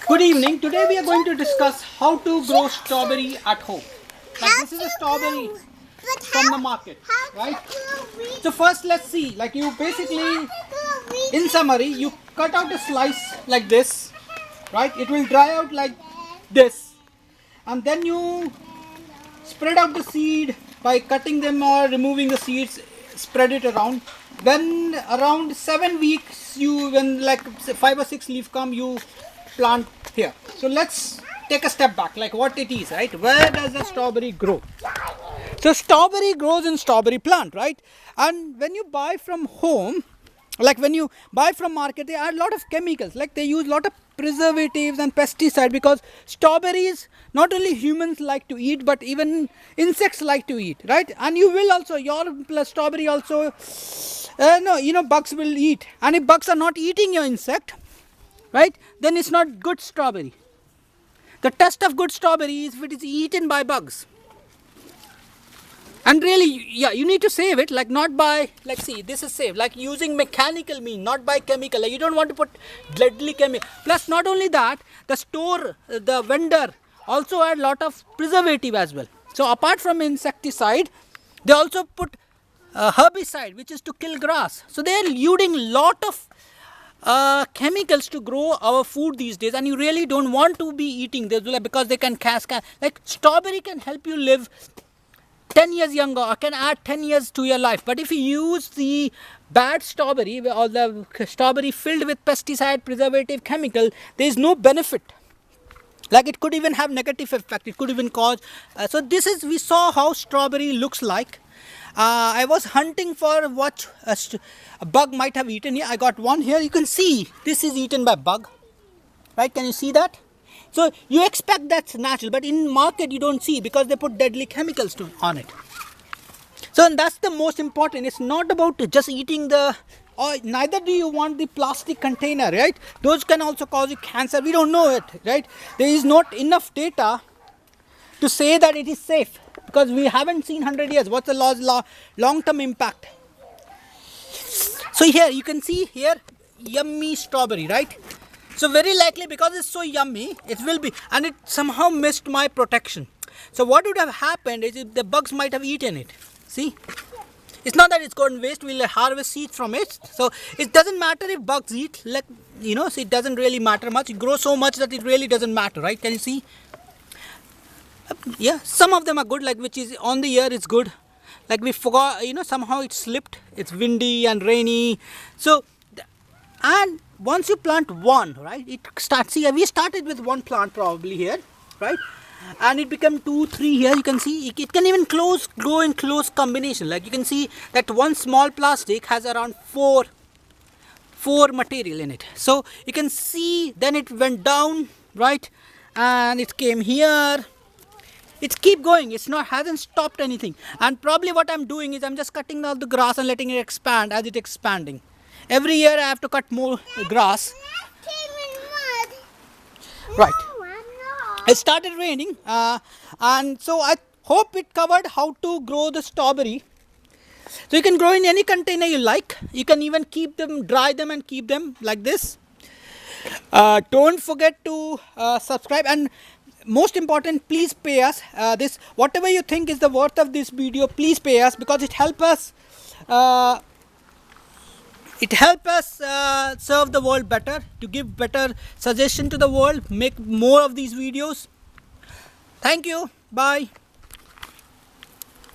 Good evening. Today we are going to discuss how to grow strawberry at home. Like this is a strawberry from the market, right? So first let's see, like you basically, in summary, you cut out a slice like this, right? It will dry out like this, and then you spread out the seed by cutting them or removing the seeds, spread it around. Then around 7 weeks, when like 5 or 6 leaf come, you plant here. So let's take a step back, like what it is, right? Where does the strawberry grow? So strawberry grows in strawberry plant, right? And when you buy from home, like when you buy from market, they add a lot of chemicals, like they use a lot of preservatives and pesticide, because strawberries not only humans like to eat but even insects like to eat, right? And you will also, your strawberry also, bugs will eat, and if bugs are not eating your insect, right, then it's not good strawberry. The test of good strawberry is if it is eaten by bugs. And really, yeah, you need to save it, like not by, like see, this is saved, like using mechanical mean, not by chemical. Like you don't want to put deadly chemical. Plus, not only that, the vendor also add lot of preservative as well. So apart from insecticide, they also put herbicide, which is to kill grass. So they are using lot of chemicals to grow our food these days, and you really don't want to be eating this, because they can like strawberry can help you live 10 years younger, or can add 10 years to your life. But if you use the bad strawberry, or the strawberry filled with pesticide, preservative, chemical, there is no benefit. Like it could even have negative effect. It could even cause. So this is, we saw how strawberry looks like. I was hunting for what a bug might have eaten. Here I got one here. You can see this is eaten by bug, right? Can you see that? So you expect that's natural, but in market you don't see, because they put deadly chemicals on it. So that's the most important. It's not about just eating or neither do you want the plastic container, right? Those can also cause you cancer. We don't know it, right? There is not enough data to say that it is safe, because we haven't seen 100 years. What's the long-term impact? So here you can see here, yummy strawberry, right? So very likely, because it's so yummy, it will be, and it somehow missed my protection. So what would have happened is the bugs might have eaten it. See, it's not that it's gone waste. We'll harvest seeds from it. So it doesn't matter if bugs eat, like so it doesn't really matter much. It grows so much that it really doesn't matter, right? Can you see? Yeah, some of them are good, like which is on the year it's good. Like we forgot, somehow it slipped. It's windy and rainy. So, and once you plant one, right, it starts. See, we started with one plant probably here, right, and it became 2, 3 here. You can see it can even grow in close combination. Like you can see that one small plastic has around four material in it. So you can see then it went down, right, and it came here. It's keep going. It's not, hasn't stopped anything. And probably what I'm doing is I'm just cutting out the grass and letting it expand as it's expanding. Every year I have to cut more grass. Right. It started raining, and so I hope it covered how to grow the strawberry. So you can grow in any container you like. You can even keep them, dry them and keep them like this. Don't forget to subscribe, and most important, please pay us. This, whatever you think is the worth of this video, please pay us, because it helps us. It helps us serve the world better, to give better suggestion to the world, make more of these videos. Thank you. Bye.